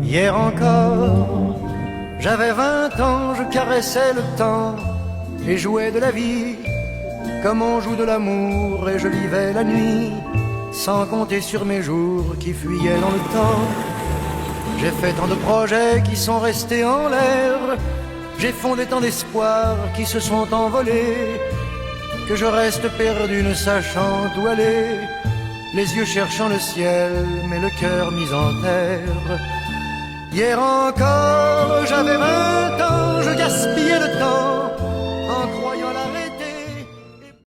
Hier encore, j'avais 20 ans, je caressais le temps et jouais de la vie comme on joue de l'amour, et je vivais la nuit sans compter sur mes jours qui fuyaient dans le temps. J'ai fait tant de projets qui sont restés en l'air, j'ai fondé tant d'espoirs qui se sont envolés, que je reste perdu ne sachant où aller, les yeux cherchant le ciel mais le cœur mis en terre. Hier encore, j'avais 20 ans, je gaspillais le temps